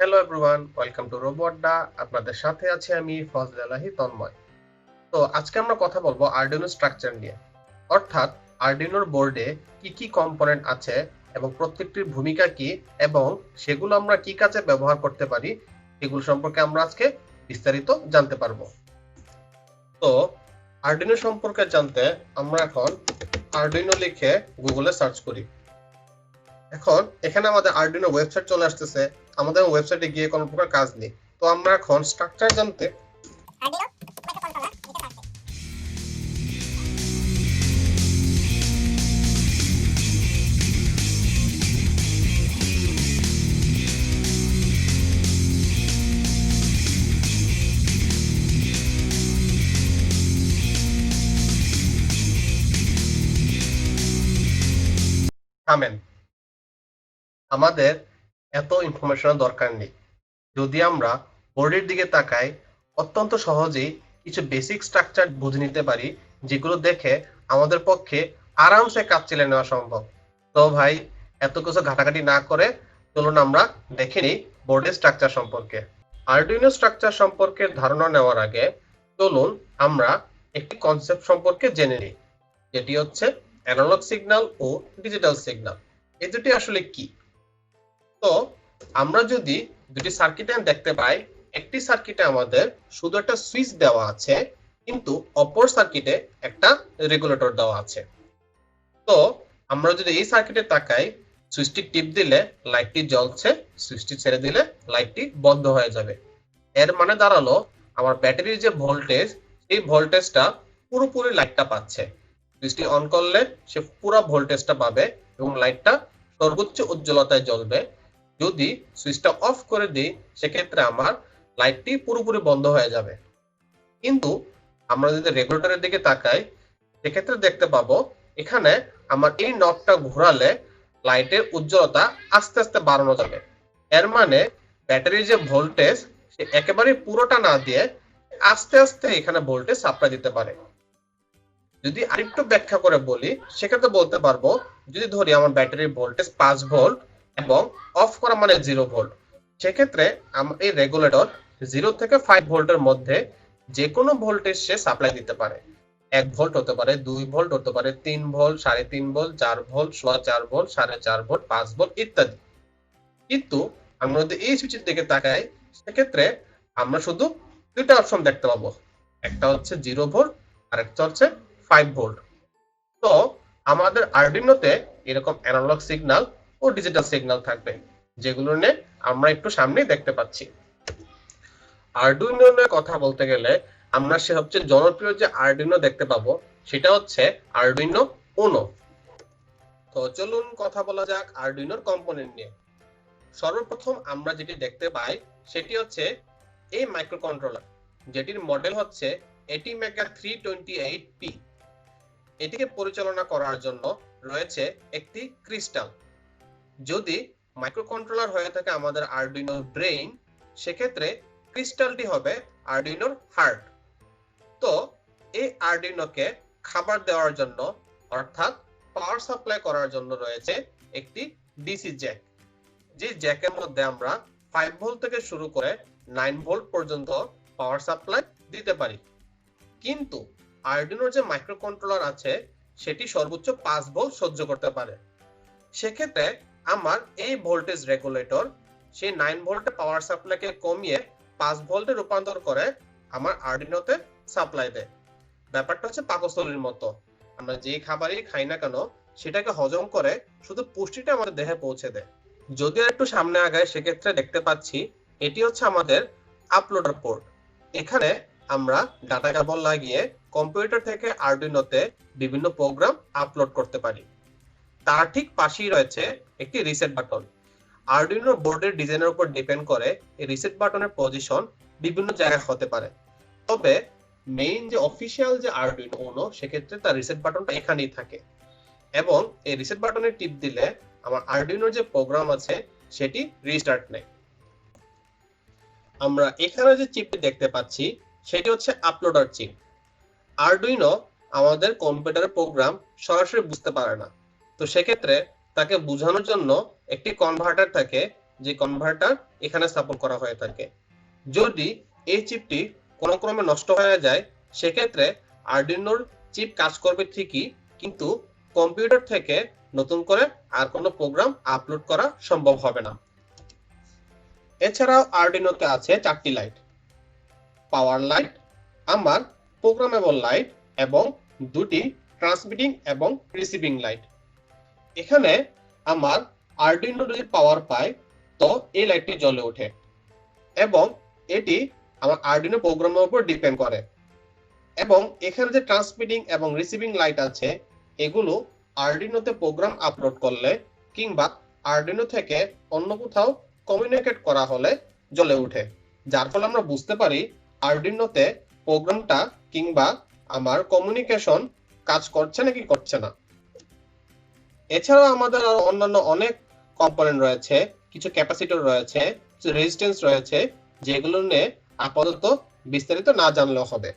Hello everyone, welcome to রোবটডা। আপনাদের সাথে আছি আমি ফজলালাহি তন্ময়। তো আজকে আমরা কথা বলবো আরডুইনো স্ট্রাকচার নিয়ে, অর্থাৎ আরডুইনোর বোর্ডে কি কি কম্পোনেন্ট আছে এবং প্রত্যেকটির ভূমিকা কি এবং সেগুলো আমরা কি কাজে ব্যবহার করতে পারি, এগুলো সম্পর্কে আমরা আজকে বিস্তারিত জানতে পারবো। তো আরডুইনো সম্পর্কে জানতে আমরা এখন আরডুইনো লিখে গুগলে সার্চ করি। এখন এখানে আমাদের আরডুইনো ওয়েবসাইট চলে আসতেছে। আমাদের ওয়েবসাইটে গিয়ে কোনো প্রকার কাজ নেই, তো আমরা এখন স্ট্রাকচার জানতে থামেন। আমাদের এত ইনফরমেশনের দরকার নেই। যদি আমরা বোর্ডের দিকে তাকাই, অত্যন্ত সহজেই কিছু বেসিক স্ট্রাকচার বুঝে নিতে পারি, যেগুলো দেখে আমাদের পক্ষে আরামসে কাজ চালিয়ে নেওয়া সম্ভব। তো ভাই, এত কিছু ঘাটাঘাটি না করে চলুন আমরা দেখে নিই বোর্ডের স্ট্রাকচার সম্পর্কে। আরডুইনো স্ট্রাকচার সম্পর্কে ধারণা নেওয়ার আগে চলুন আমরা একটি কনসেপ্ট সম্পর্কে জেনে নিই, যেটি হচ্ছে অ্যানালগ সিগন্যাল ও ডিজিটাল সিগন্যাল। এই দুটি আসলে কি? তো আমরা যদি দুটি সার্কিটে দেখতে পাই, একটি সার্কিটে আমাদের শুধু একটা সুইচ দেওয়া আছে, কিন্তু অপর সার্কিটে একটা রেগুলেটর দেওয়া আছে। তো আমরা যদি এই সার্কিটে তাকাই, সুইচটি টিপ দিলে লাইটটি জ্বলছে, সুইচটি ছেড়ে দিলে লাইটটি বন্ধ হয়ে যাবে। এর মানে দাঁড়ালো আমার ব্যাটারির যে ভোল্টেজ, এই ভোল্টেজটা পুরোপুরি লাইটটা পাচ্ছে। সুইচটি অন করলে সে পুরো ভোল্টেজটা পাবে এবং লাইটটা সর্বোচ্চ উজ্জ্বলতায় জ্বলবে। যদি সুইচটা অফ করে দিই, সেক্ষেত্রে আমার লাইটটি পুরোপুরি বন্ধ হয়ে যাবে। কিন্তু আমরা যদি রেগুলেটরের দিকে তাকাই, সেক্ষেত্রে দেখতে পাবো এখানে আমার এই নবটা ঘোরালে লাইটের উজ্জ্বলতা আস্তে আস্তে বাড়ানো যাবে। এর মানে ব্যাটারির যে ভোল্টেজ, সে একেবারে পুরোটা না দিয়ে আস্তে আস্তে এখানে ভোল্টেজ সাপ্লাই দিতে পারে। যদি আরেকটু ব্যাখ্যা করে বলি, সেক্ষেত্রে বলতে পারবো, যদি ধরি আমার ব্যাটারির ভোল্টেজ 5 ভোল্ট এবং অফ করা মানে 0 ভোল্ট, সেক্ষেত্রে আমার এই রেগুলেটর 0 থেকে 5 ভোল্টের মধ্যে যে কোনো ভোল্টেজ সে সাপ্লাই দিতে পারে। 1 ভোল্ট হতে পারে, 2 ভোল্ট হতে পারে, 3 volt, 3.5 volt, 4 volt, 4.5 volt, 4.5 volt, 5 volt ইত্যাদি। কিন্তু আমরা যদি এই সুইচের দিকে তাকাই, সেক্ষেত্রে আমরা শুধু দুইটা অপশন দেখতে পাবো, একটা হচ্ছে 0 ভোল্ট আর একটা হচ্ছে 5 ভোল্ট। তো আমাদের আরডুইনোতে এরকম অ্যানালগ সিগন্যাল ও ডিজিটাল সিগন্যাল থাকবে, যেগুলো নিয়ে আমরা একটু সামনেই দেখতে পাচ্ছি। আরডুইনো নিয়ে কথা বলতে গেলে আমরা সবচেয়ে জনপ্রিয় যে আরডুইনো দেখতে পাবো, সেটা হচ্ছে আরডুইনো উনো। তো চলুন কথা বলা যাক আরডুইনোর কম্পোনেন্ট নিয়ে। সর্বপ্রথম আমরা যেটি দেখতে পাই, সেটি হচ্ছে এই মাইক্রোকন্ট্রোলার, যেটির মডেল হচ্ছে ATmega 328P। এটিকে পরিচালনা করার জন্য রয়েছে একটি ক্রিস্টাল। যদি মাইক্রোকন্ট্রোলার হয়ে থাকে আমাদের আরডুইনোর ব্রেইন, সেক্ষেত্রে ক্রিস্টালটি হবে আরডুইনোর হার্ট। তো এই আরডুইনোকে খাবার দেওয়ার জন্য, অর্থাৎ পাওয়ার সাপ্লাই করার জন্য রয়েছে একটি ডিসি জ্যাক, যে জ্যাকের মধ্যে আমরা 5 ভোল্ট থেকে শুরু করে 9 ভোল্ট পর্যন্ত পাওয়ার সাপ্লাই দিতে পারি। কিন্তু আরডুইনোর যে মাইক্রোকন্ট্রোলার আছে, সেটি সর্বোচ্চ 5 ভোল্ট সহ্য করতে পারে। সেক্ষেত্রে আমার এই ভোল্টেজ রেগুলেটর সেই 9 ভোল্টে পাওয়ার সাপ্লাইকে কমিয়ে 5 ভোল্টে রূপান্তর করে আমার আরডুইনোতে সাপ্লাই দেয়। ব্যাপারটা হচ্ছে পাকস্থলীর মতো, আমরা যে খাবারই খাই না কেন, সেটাকে হজম করে শুধু পুষ্টিটা আমাদের দেহে পৌঁছে দেয়। যদি একটু সামনে আগায়, সেক্ষেত্রে দেখতে পাচ্ছি এটি হচ্ছে আমাদের আপলোডার পোর্ট। এখানে আমরা ডাটা কেবল লাগিয়ে কম্পিউটার থেকে আরডুইনোতে বিভিন্ন প্রোগ্রাম আপলোড করতে পারি। তার ঠিক পাশেই রয়েছে একটি রিসেট বাটন। আরডুইনো বোর্ডের ডিজাইনের উপর ডিপেন্ড করে এই রিসেট বাটনের পজিশন বিভিন্ন জায়গায় হতে পারে, তবে মেইন যে অফিসিয়াল যে আরডুইনো উনো, সেক্ষেত্রে তার রিসেট বাটনটা এখানেই থাকে এবং এই রিসেট বাটনে টিপ দিলে আমার আরডুইনোর যে প্রোগ্রাম আছে সেটি রিস্টার্ট নেয়। আমরা এখানে যে চিপটি দেখতে পাচ্ছি, সেটি হচ্ছে আপলোডার চিপ। আরডুইনো আমাদের কম্পিউটারের প্রোগ্রাম সরাসরি বুঝতে পারে না, তো সেক্ষেত্রে তাকে বোঝানোর জন্য একটি কনভার্টার থাকে, যে কনভার্টার এখানে স্থাপন করা হয়ে থাকে। যদি এই চিপটি কোনো ক্রমে নষ্ট হয়ে যায় সেক্ষেত্রে আরডুইনোর চিপ কাজ করবে ঠিকই, কিন্তু কম্পিউটার থেকে নতুন করে আর কোনো প্রোগ্রাম আপলোড করা সম্ভব হবে না। এছাড়াও আরডুইনোতে আছে 4টি লাইট: পাওয়ার লাইট, আমার প্রোগ্রামেবল লাইট এবং 2টি ট্রান্সমিটিং এবং রিসিভিং লাইট। এখানে আমার আরডুইনো যদি পাওয়ার পায় তো এই লাইটটি জ্বলে ওঠে এবং এটি আমার আরডুইনো প্রোগ্রামের উপর ডিপেন্ড করে। এবং এখানে যে ট্রান্সমিটিং এবং রিসিভিং লাইট আছে এগুলো আরডুইনোতে প্রোগ্রাম আপলোড করলে কিংবা আরডুইনো থেকে অন্য কোথাও কমিউনিকেট করা হলে জ্বলে ওঠে, যার ফলে আমরা বুঝতে পারি আরডুইনোতে প্রোগ্রামটা কিংবা আমার কমিউনিকেশন কাজ করছে নাকি করছে না। এছাড়াও আমাদের আরো অন্যান্য অনেক কম্পোনেন্ট রয়েছে, কিছু ক্যাপাসিটর রয়েছে, কিছু রেজিস্ট্যান্স রয়েছে, যেগুলো নিয়ে আপাতত বিস্তারিত না জানলেও হবে।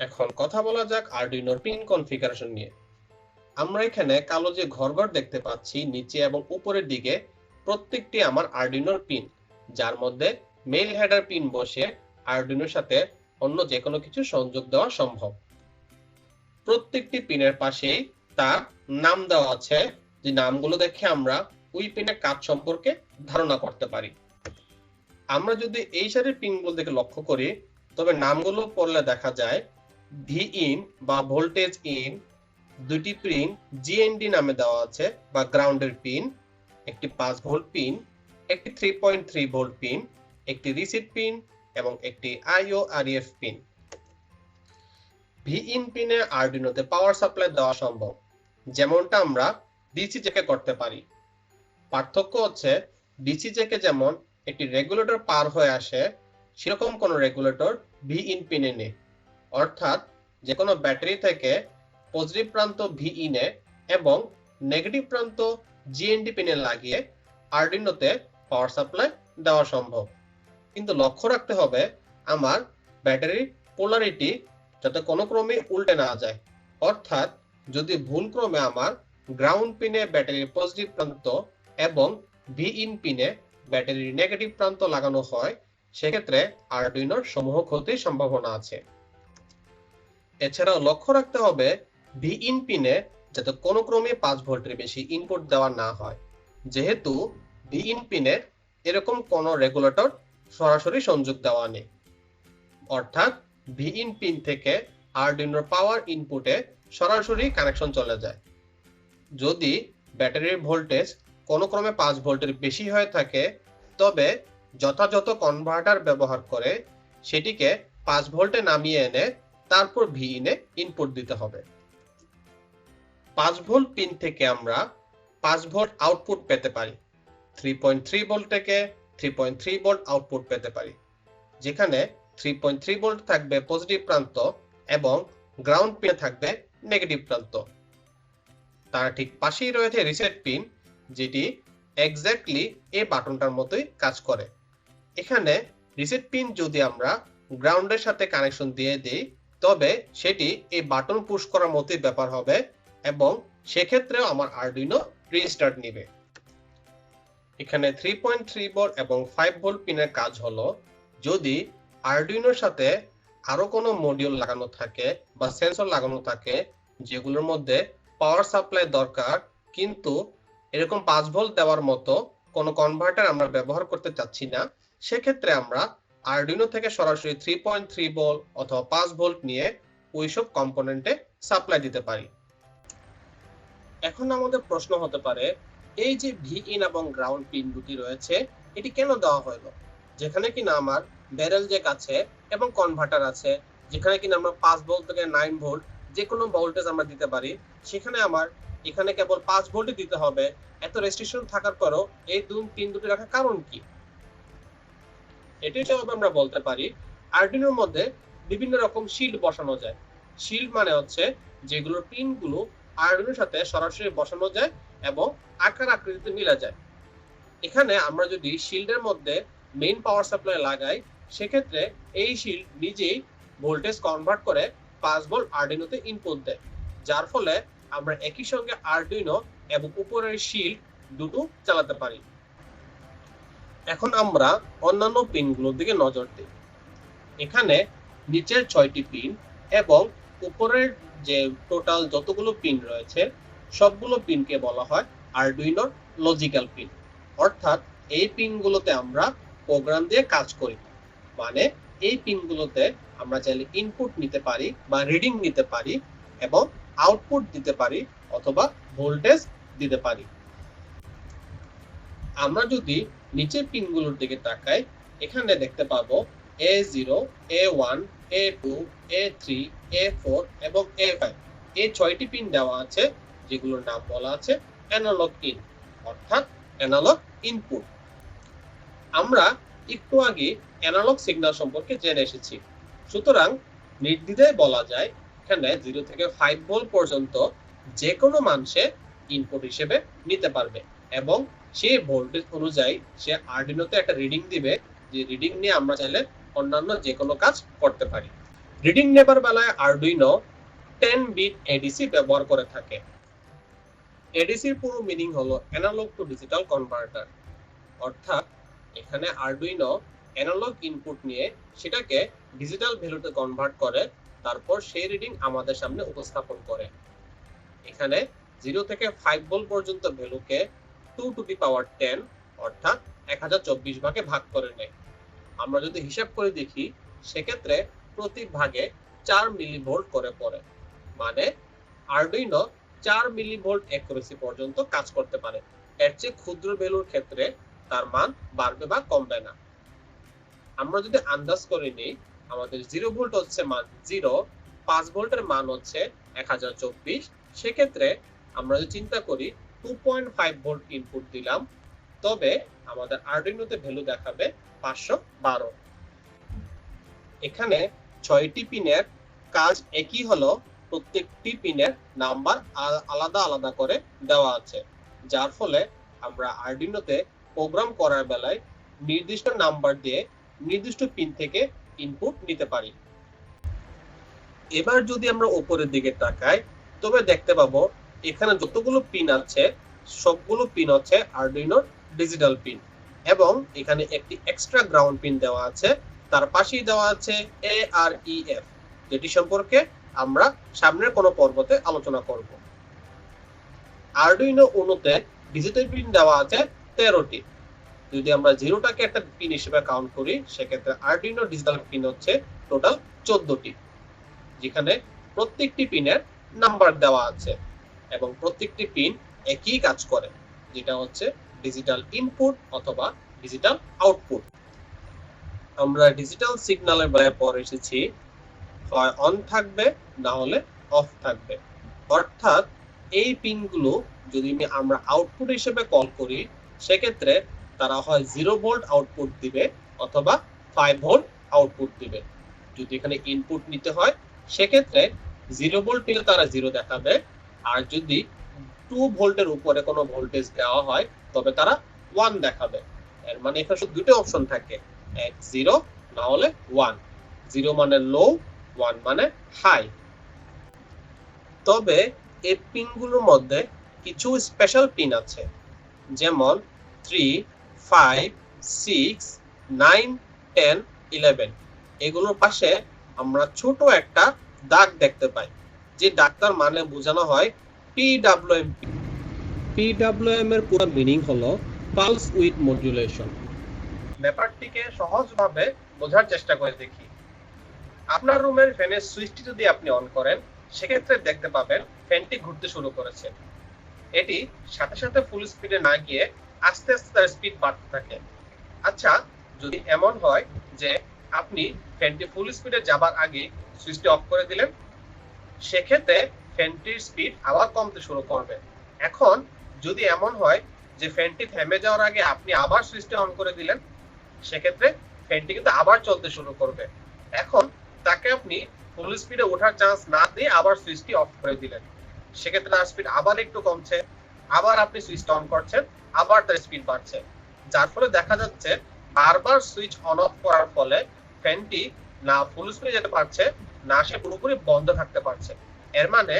এখন কথা বলা যাক আরডুইনোর পিন কনফিগারেশন নিয়ে। আমরা এখানে কালো যে ঘর দেখতে পাচ্ছি নিচে এবং উপরের দিকে প্রত্যেকটি আমার আরডুইনোর পিন, যার মধ্যে মেইল হেডার পিন বসে আরডুইনোর সাথে অন্য যে কোনো কিছু সংযোগ দেওয়া সম্ভব। প্রত্যেকটি পিনের পাশেই তার নাম দেওয়া আছে, যে নামগুলো দেখে আমরা ওই পিনের কাজ সম্পর্কে ধারণা করতে পারি। আমরা যদি এই সারির পিনগুলো দিকে লক্ষ্য করি তবে নামগুলো পড়লে দেখা যায় ভি ইন বা ভোল্টেজ ইন, 2টি পিন জিএনডি নামে দেওয়া আছে বা গ্রাউন্ডের পিন, একটি 5 ভোল্ট পিন, একটি 3.3 ভোল্ট পিন, একটি রিসিট পিন এবং একটি আইও আরইএফ পিন। ভি ইন পিনে আরডুইনোতে পাওয়ার সাপ্লাই দেওয়া সম্ভব, যেমনটা আমরা ডিসি জ্যাকে করতে পারি। পার্থক্য হচ্ছে ডিসি জ্যাকে যেমন একটি রেগুলেটর পার হয়ে আসে সেরকম কোনো রেগুলেটর ভি ইন পিনে নেই, অর্থাৎ যে কোনো ব্যাটারি থেকে পজিটিভ প্রান্ত ভি ইনে এবং নেগেটিভ প্রান্ত জিএনডি পিনে লাগিয়ে আরডুইনোতে পাওয়ার সাপ্লাই দেওয়া সম্ভব। কিন্তু লক্ষ্য রাখতে হবে আমার ব্যাটারির পোলারিটি যাতে কোনো ক্রমে উল্টে না যায়, অর্থাৎ যদি ভুল ক্রমে আমার গ্রাউন্ড পিনে ব্যাটারির পজিটিভ প্রান্ত এবং ভি ইন পিনে ব্যাটারির নেগেটিভ প্রান্ত লাগানো হয় সেক্ষেত্রে আরডুইনোর সমূহ ক্ষতির সম্ভাবনা আছে। এছাড়াও লক্ষ্য রাখতে হবে ভি ইন পিনে যাতে কোনো ক্রমে 5 ভোল্টের বেশি ইনপুট দেওয়া না হয়, যেহেতু ভি ইন পিনে এরকম কোনো রেগুলেটর সরাসরি সংযোগ দেওয়া নেই, অর্থাৎ ভি ইন পিন থেকে আরডুইনোর পাওয়ার ইনপুটে সরাসরি কানেকশন চলে যায়। যদি ব্যাটারির ভোল্টেজ কোনো ক্রমে 5 ভোল্টের বেশি হয়ে থাকে তবে যথাযথ কনভার্টার ব্যবহার করে সেটিকে 5 ভোল্টে নামিয়ে এনে তারপর ভি ইনে ইনপুট দিতে হবে। 5 ভোল্ট পিন থেকে আমরা 5 ভোল্ট আউটপুট পেতে পারি, 3.3 ভোল্ট থেকে 3.3 ভোল্ট আউটপুট পেতে পারি, যেখানে 3.3 ভোল্ট থাকবে পজিটিভ প্রান্ত এবং গ্রাউন্ড পিনে থাকবে নেগেটিভ প্রান্ত। তার ঠিক পাশেই রয়েছে রিসেট পিন, যেটি এক্স্যাক্টলি এই বাটনটার মতোই কাজ করে। এখানে রিসেট পিন যদি আমরা গ্রাউন্ডের সাথে কানেকশন দিয়ে দিই তবে সেটি এই বাটন পুশ করার মতোই ব্যাপার হবে এবং সেক্ষেত্রেও আমার আরডুইনো রিস্টার্ট নেবে। এখানে 3.3 ভোল্ট এবং 5 ভোল্ট পিনের কাজ হলো যদি আরডুইনোর সাথে আরো কোনো মডিউল লাগানো থাকে বা সেন্সর লাগানো থাকে যেগুলোর মধ্যে পাওয়ার সাপ্লাই দরকার কিন্তু এরকম 5 ভোল্ট দেওয়ার মতো কোনো কনভার্টার আমরা ব্যবহার করতে চাচ্ছি না, সেক্ষেত্রে আমরা আরডুইনো থেকে সরাসরি 3.3 ভোল্ট অথবা 5 ভোল্ট নিয়ে ওইসব কম্পোনেন্টে সাপ্লাই দিতে পারি। এখন আমাদের প্রশ্ন হতে পারে এই যে ভি ইন এবং গ্রাউন্ড পিন দুটি রয়েছে এটি কেন দেওয়া হলো, যেখানে কিনা আমার ব্যারেল জ্যাক আছে এবং কনভার্টার আছে, যেখানে কিনা আমরা 5 ভোল্ট থেকে 9 ভোল্ট যে কোনো ভোল্টেজ আমরা দিতে পারি, সেখানে আমার এখানে কেবল 5 ভোল্টই দিতে হবে। এত রেস্ট্রিকশন থাকার পরও এই পিন দুটি রাখার কারণ কি? এটির জবাব আমরা বলতে পারি আরডুইনোর মধ্যে বিভিন্ন রকম শিল্ড বসানো যায়। শিল্ড মানে হচ্ছে যেগুলোর পিনগুলো আরডুইনোর সাথে সরাসরি বসানো যায় এবং আকার আকৃতিতে মিলে যায়। এখানে আমরা যদি শিল্ডের মধ্যে মেইন পাওয়ার সাপ্লাই লাগাই সেক্ষেত্রে এই শিল্ড নিজেই ভোল্টেজ কনভার্ট করে 5 ভোল্ট আরডুইনোতে ইনপুট দেয়, যার ফলে আমরা একই সঙ্গে আরডুইনো এবং উপরের শিল্ড দুটো চালাতে পারি। এখন আমরা অন্যান্য পিনগুলোর দিকে নজর দিই। এখানে নিচের 6টি পিন এবং উপরের যে টোটাল যতগুলো পিন রয়েছে সবগুলো পিনকে বলা হয় আরডুইনোর লজিক্যাল পিন। অর্থাৎ এই পিনগুলোতে আমরা প্রোগ্রাম দিয়ে কাজ করি। মানে এই পিনগুলোতে আমরা চাইলে ইনপুট নিতে পারি বা রিডিং নিতে পারি এবং আউটপুট দিতে পারি অথবা ভোল্টেজ দিতে পারি। আমরা যদি নিচের পিনগুলোর দিকে তাকাই, এখানে দেখতে পাবো A0, A1, A2, A3, A4 এবং A5 এই 6টি পিন দেওয়া আছে, যেগুলোর নাম বলা আছে অ্যানালগ ইন অর্থাৎ অ্যানালগ ইনপুট। আমরা একটু আগে অ্যানালগ সিগন্যাল সম্পর্কে জেনে এসেছি, সুতরাং নির্দ্বিধায় বলা যায় এখানে 0 থেকে 5 ভোল্ট পর্যন্ত যে কোনো মান সে ইনপুট হিসেবে নিতে পারবে এবং সেই ভোল্টেজ অনুযায়ী সে আরডুইনোতে একটা রিডিং দিবে, যে রিডিং নিয়ে আমরা চাইলে অন্যান্য যে কোনো কাজ করতে পারি। রিডিং নেবার বেলায় আরডুইনো 10 বিট এডিসি ব্যবহার করে থাকে। এডিসির পুরো মিনিং হলো অ্যানালগ টু ডিজিটাল কনভার্টার, অর্থাৎ এখানে আরডুইনো অ্যানালগ ইনপুট নিয়ে সেটাকে ডিজিটাল ভ্যালুতে কনভার্ট করে, তারপর সেই রিডিং আমাদের সামনে উপস্থাপন করে। এখানে 0 থেকে 5 ভোল্ট পর্যন্ত ভ্যালুকে 2 টু দি পাওয়ার 10 অর্থাৎ 1024 ভাগে ভাগ করে নেয়। আমরা যদি হিসাব করে দেখি সেক্ষেত্রে প্রতি ভাগে 4 মিলিভোল্ট করে পড়ে, মানে আরডুইনো 4 মিলিভোল্ট অ্যাকুরেসি পর্যন্ত কাজ করতে পারে। এর চেয়ে ক্ষুদ্র ভ্যালুর ক্ষেত্রে তার মান বাড়বে বা কমবে না। আমরা যদি আন্দাজ করে নিই, আমাদের 0 ভোল্ট হচ্ছে মান 0, 5 ভোল্টের মান হচ্ছে 1024, সেক্ষেত্রে আমরা যদি চিন্তা করি 2.5 ভোল্ট ইনপুট দিলাম, তবে আমাদের আরডুইনোতে ভ্যালু দেখাবে 512। এখানে 6টি পিনের কাজ একই হলো, প্রত্যেকটি পিনের নাম্বার আলাদা আলাদা করে দেওয়া আছে, যার ফলে আমরা আরডুইনোতে প্রোগ্রাম করার বেলায় নির্দিষ্ট নাম্বার দিয়ে নির্দিষ্ট পিন থেকে ইনপুট নিতে পারি। এবার যদি আমরা উপরের দিকে তাকাই, তবে দেখতে পাবো এখানে যতগুলো পিন আছে সবগুলো পিন হচ্ছে আরডুইনোর ডিজিটাল পিন এবং এখানে একটি এক্সট্রা গ্রাউন্ড পিন দেওয়া আছে, তার পাশেই দেওয়া আছে AREF, যেটি সম্পর্কে আমরা সামনের কোনো পর্বতে আলোচনা করব। আরডুইনো উনোতে ডিজিটাল পিন দেওয়া আছে 13টি। যদি আমরা 0টাকে একটা পিন হিসেবে কাউন্ট করি, সেক্ষেত্রে আরডুইনো ডিজিটাল পিন হচ্ছে টোটাল 14টি, যেখানে প্রত্যেকটি পিনের নাম্বার দেওয়া আছে এবং প্রত্যেকটি পিন একই কাজ করে, যেটা হচ্ছে ডিজিটাল ইনপুট অথবা ডিজিটাল আউটপুট। আমরা ডিজিটাল সিগন্যালের বেলায় পরে এসেছি, হয় অন থাকবে না হলে অফ থাকবে, অর্থাৎ এই পিনগুলো যদি আমরা আউটপুট হিসেবে কল করি সেক্ষেত্রে তারা হয় 0 ভোল্ট আউটপুট দিবে অথবা 5 ভোল্ট আউটপুট দিবে। যদি এখানে ইনপুট নিতে হয় সেক্ষেত্রে 0 ভোল্ট নিলে তারা 0 দেখাবে, আর যদি 2 ভোল্টের উপরে কোনো ভোল্টেজ দেওয়া হয় তবে তারা 1 দেখাবে। এর মানে এখানে শুধু দুটো অপশন থাকে, এক 0 না হলে 1। 0 মানে লো, 1 মানে হাই। তবে এই পিনগুলোর মধ্যে কিছু স্পেশাল পিন আছে, যেমন 3, 5, 6, 9, 10, 11। এগুলোর পাশে আমরা ছোট একটা দাগ দেখতে পাই, যে দাগটার মানে বোঝানো হয় PWM। PWM এর পুরো মিনিং হলো পালস উইথ মডুলেশন। ব্যাপারটিকে সহজভাবে বোঝার চেষ্টা করে দেখি। আপনার রুমের ফ্যানের সুইচটি যদি আপনি অন করেন সেক্ষেত্রে দেখতে পাবেন ফ্যানটি ঘুরতে শুরু করেছে। এটি সাথে সাথে ফুল স্পিডে না গিয়ে আস্তে আস্তে তার স্পিড বাড়তে থাকে। আচ্ছা, যদি এমন হয় যে আপনি ফ্যানটি ফুল স্পিডে যাবার আগে সুইচটি অফ করে দিলেন, সেক্ষেত্রে ফ্যানটির স্পিড আবার কমতে শুরু করবে। এখন যদি এমন হয় যে ফ্যানটি থেমে যাওয়ার আগে আপনি আবার সুইচটি অন করে দিলেন, সেক্ষেত্রে ফ্যানটি কিন্তু আবার চলতে শুরু করবে। এখন তাকে আপনি ফুল স্পিডে ওঠার চান্স না দিয়ে আবার সুইচটি অফ করে দিলেন, সেক্ষেত্রে তার স্পিড আবার একটু কমছে, আবার আপনি সুইচটা অন করছেন, আবার তার স্পিড বাড়ছে, যার ফলে দেখা যাচ্ছে বারবার সুইচ অন অফ করার ফলে ফ্যানটি না ফুল স্পিডে যেতে পারছে না সে পুরোপুরি বন্ধ থাকতে পারছে। এর মানে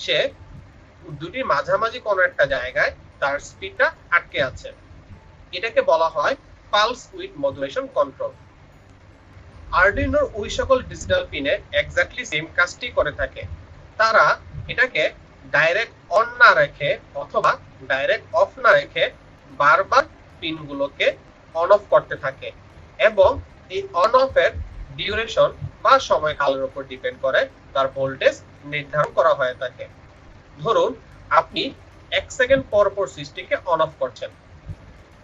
সে দুটির মাঝামাঝি কোনো একটা জায়গায় তার স্পিডটা আটকে আছে। এটাকে বলা হয় পালস উইথ মডুলেশন কন্ট্রোল। আরডুইনোর ওই সকল ডিজিটাল পিনে এক্স্যাক্টলি সেম কাজটি করে থাকে। তারা এটাকে ডাইরেক্ট অন না রেখে অথবা ডাইরেক্ট অফ না রেখে বারবার পিনগুলোকে অন অফ করতে থাকে এবং এই অন অফের ডিউরেশন বা সময়কালের উপর ডিপেন্ড করে তার ভোল্টেজ নির্ধারণ করা হয়ে থাকে। ধরুন আপনি 1 সেকেন্ড পর পর সুইচটিকে অন অফ করছেন।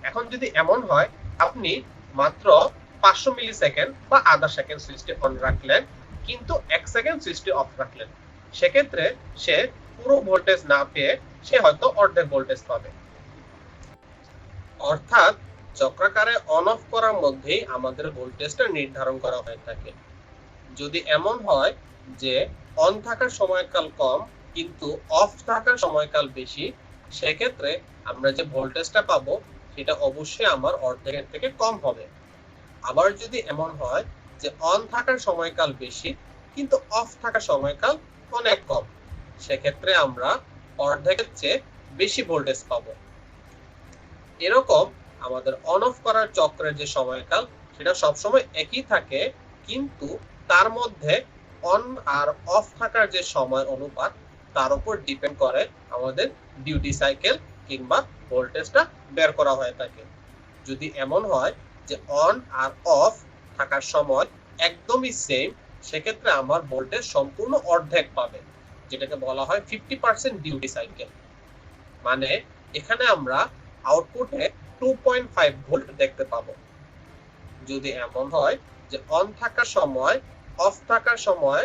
এখন যদি এমন হয় আপনি মাত্র 500 মিলি সেকেন্ড বা আধা সেকেন্ড সুইচটি অন রাখলেন কিন্তু 1 সেকেন্ড সুইচটি অফ রাখলেন, সেক্ষেত্রে সে পুরো ভোল্টেজ না পেয়ে সে হয়তো অর্ধেক ভোল্টেজ পাবে। অর্থাৎ চক্রাকারে অন অফ করার মধ্যেই আমাদের ভোল্টেজটা নির্ধারণ করা হয়ে থাকে। যদি এমন হয় যে অন থাকার সময়কাল কম কিন্তু অফ থাকার সময়কাল বেশি, সেক্ষেত্রে আমরা যে ভোল্টেজটা পাবো সেটা অবশ্যই আমার অর্ধেকের থেকে কম হবে। আবার যদি এমন হয় যে অন থাকার সময়কাল বেশি কিন্তু অফ থাকার সময়কাল অনেক কম, সেক্ষেত্রে আমরা অর্ধেকের চেয়ে বেশি ভোল্টেজ পাবো। এরকম আমাদের অন অফ করার চক্রের যে সময়কাল সেটা সবসময় একই থাকে, কিন্তু তার মধ্যে অন আর অফ থাকার যে সময় অনুপাত তার উপর ডিপেন্ড করে আমাদের ডিউটি সাইকেল কিংবা ভোল্টেজটা বের করা হয়ে থাকে। যদি এমন হয় যে অন আর অফ থাকার সময় একদমই সেম, সেক্ষেত্রে আমার ভোল্টেজ সম্পূর্ণ অর্ধেক পাবে, যেটাকে বলা হয় 50% ডিউটি সাইকেল। মানে এখানে আমরা আউটপুটে 2.5 ভোল্ট দেখতে পাবো। যদি এমন হয় যে অন থাকার সময় অফ থাকার সময়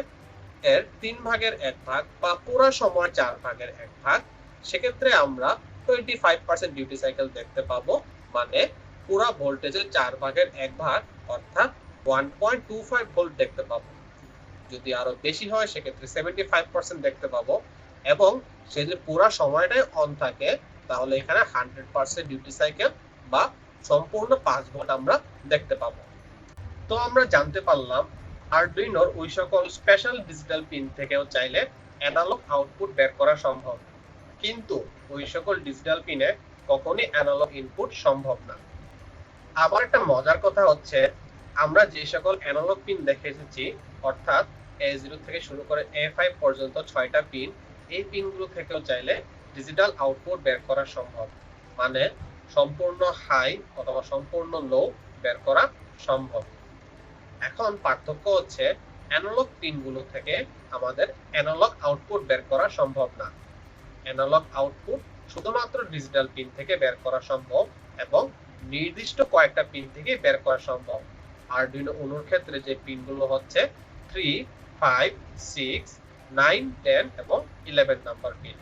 এর 3 ভাগের 1 ভাগ বা পুরো সময় 4 ভাগের 1 ভাগ, সেক্ষেত্রে আমরা 25% ডিউটি সাইকেল দেখতে পাবো। মানে পুরো ভোল্টেজের 4 ভাগের 1 ভাগ অর্থাৎ 1.25 ভোল্ট দেখতে পাবো। যদি আরো বেশি হয় সেক্ষেত্রে 75% দেখতে পাবো এবং সে যদি পুরো সময়টাই অন থাকে তাহলে এখানে 100% ডিউটি সাইকেল বা সম্পূর্ণ 5 ভোল্ট আমরা দেখতে পাবো। তো আমরা জানতে পারলাম আরডুইনোর ওই সকল স্পেশাল ডিজিটাল পিন থেকেও চাইলে অ্যানালগ আউটপুট বের করা সম্ভব, কিন্তু ওই সকল ডিজিটাল পিনে কখনোই অ্যানালগ ইনপুট সম্ভব না। আবার একটা মজার কথা হচ্ছে আমরা যে সকল অ্যানালগ পিন দেখে এসেছি অর্থাৎ A0 থেকে শুরু করে A5 পর্যন্ত 6টা পিন, এই পিনগুলো থেকেও চাইলে ডিজিটাল আউটপুট বের করা সম্ভব। মানে সম্পূর্ণ হাই অথবা সম্পূর্ণ লো বের করা সম্ভব। এখন পার্থক্য হচ্ছে অ্যানালগ পিনগুলো থেকে আমাদের অ্যানালগ আউটপুট বের করা সম্ভব না। অ্যানালগ আউটপুট শুধুমাত্র ডিজিটাল পিন থেকে বের করা সম্ভব এবং নির্দিষ্ট কয়েকটা পিন থেকে বের করা সম্ভব। আরডুইনো উনোর ক্ষেত্রে যে পিনগুলো হচ্ছে 3, 5, 6, 9, 10 এবং 11 নাম্বার পিন।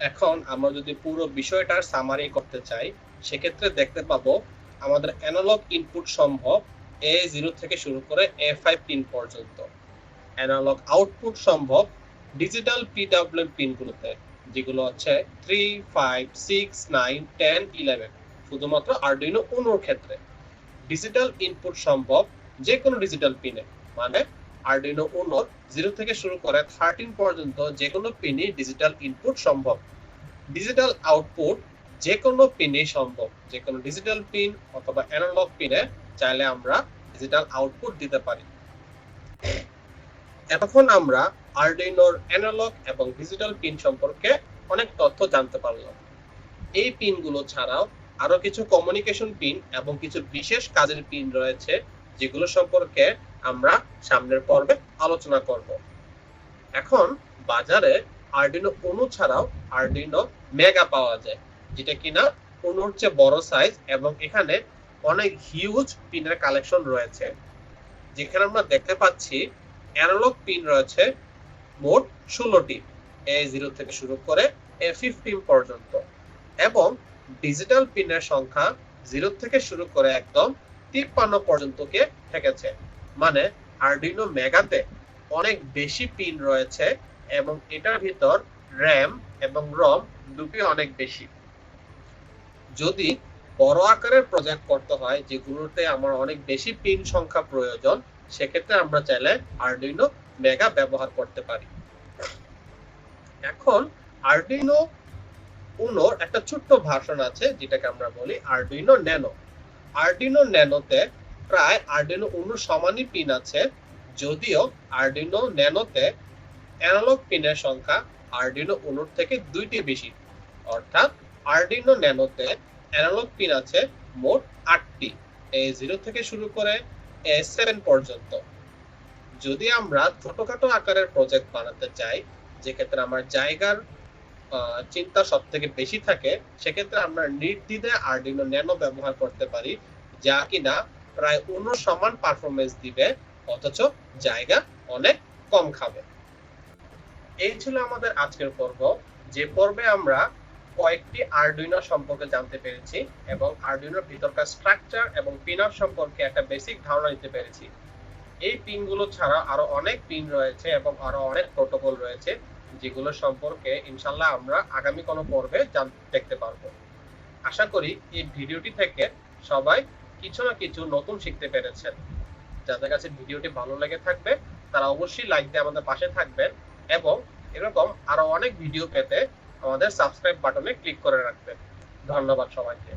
এখন আমরা যদি পুরো বিষয়টার সামারি করতে চাই সেক্ষেত্রে দেখতে পাবো আমাদের অ্যানালগ ইনপুট সম্ভব A0 থেকে শুরু করে A5 পিন পর্যন্ত। অ্যানালগ আউটপুট সম্ভব ডিজিটাল PWM পিনগুলোতে, যেগুলো হচ্ছে 3, 5, 6, 9, 10, 11 শুধুমাত্র আরডুইনো উনোর ক্ষেত্রে। ডিজিটাল ইনপুট সম্ভব যে কোনো ডিজিটাল পিনে, মানে আরডুইনো উনোর 0 থেকে শুরু করে 13 পর্যন্ত যে কোনো পিনে ডিজিটাল ইনপুট সম্ভব। ডিজিটাল আউটপুট যে কোনো পিনে সম্ভব, যে কোনো ডিজিটাল পিন অথবা অ্যানালগ পিনে চাইলে আমরা ডিজিটাল আউটপুট দিতে পারি। এতক্ষণ আমরা আরডুইনোর অ্যানালগ এবং ডিজিটাল পিন সম্পর্কে অনেক তথ্য জানতে পারলাম। এই পিনগুলো ছাড়াও আরো কিছু কমিউনিকেশন পিন এবং কিছু বিশেষ কাজের পিন রয়েছে যেগুলো সম্পর্কে আমরা সামনের পর্বে আলোচনা করব। এখন বাজারে আরডুইনো উনো ছাড়াও আরডুইনো মেগা পাওয়া যায়, যেটা কিনা উনোর চেয়ে বড় সাইজ এবং এখানে অনেক হিউজ পিনের কালেকশন রয়েছে। যেখানে আমরা দেখতে পাচ্ছি অ্যানালগ পিন রয়েছে মোট 16টি, A0 থেকে শুরু করে A15 পর্যন্ত, এবং ডিজিটাল পিনের সংখ্যা 0 থেকে শুরু করে একদম 53 পর্যন্ত কে থেকেছে। মানে আরডুইনো মেগাতে অনেক বেশি পিন রয়েছে এবং এটার ভিতর র্যাম এবং রম দুটি অনেক বেশি। যদি বড় আকারের প্রজেক্ট করতে হয় যেগুলোতে আমার অনেক বেশি পিন সংখ্যা প্রয়োজন, সেক্ষেত্রে আমরা চাইলে আরডুইনো মেগা ব্যবহার করতে পারি। এখন আরডুইনো উনোর একটা ছোট্ট ভার্সন আছে যেটাকে আমরা বলি আরডুইনো ন্যানো। আরডিনো ন্যানোতে প্রায় আরডিনো উনোর সমানই পিন আছে, যদিও আরডিনো ন্যানোতে অ্যানালগ পিনের সংখ্যা আরডিনো উনোর থেকে 2টি বেশি। অর্থাৎ আরডিনো ন্যানোতে অ্যানালগ পিন আছে মোট 8টি, A0 থেকে শুরু করে A7 পর্যন্ত। যদি আমরা ছোটখাটো আকারের প্রজেক্ট বানাতে চাই, যেক্ষেত্রে আমার জায়গার চিন্তা সব থেকে বেশি থাকে, সেক্ষেত্রে আমরা নির্দ্বিধায় আরডিনো ন্যানো ব্যবহার করতে পারি, যা কিনা প্রায় অন্য সমান পারফরমেন্স দিবে, অথচ জায়গা অনেক কম খাবে। এই ছিল আমাদের আজকের পর্ব, যে পর্বে আমরা কয়েকটি আরডুইনো সম্পর্কে জানতে পেরেছি এবং আরডুইনোর ভিতরকার স্ট্রাকচার এবং পিনআউট সম্পর্কে একটা বেসিক ধারণা নিতে পেরেছি। এই পিনগুলো ছাড়া আরো অনেক পিন রয়েছে এবং আরো অনেক প্রোটোকল রয়েছে, যেগুলো সম্পর্কে ইনশাল্লাহ আমরা আগামী কোনো পর্বে দেখতে পারবো। আশা করি এই ভিডিওটি থেকে সবাই কিছু না কিছু নতুন শিখতে পেরেছেন। যাদের কাছে ভিডিওটি ভালো লেগে থাকবে তারা অবশ্যই লাইক দিয়ে আমাদের পাশে থাকবেন এবং এরকম আরো অনেক ভিডিও পেতে আমাদের সাবস্ক্রাইব বাটনে ক্লিক করে রাখবেন। ধন্যবাদ সবাইকে।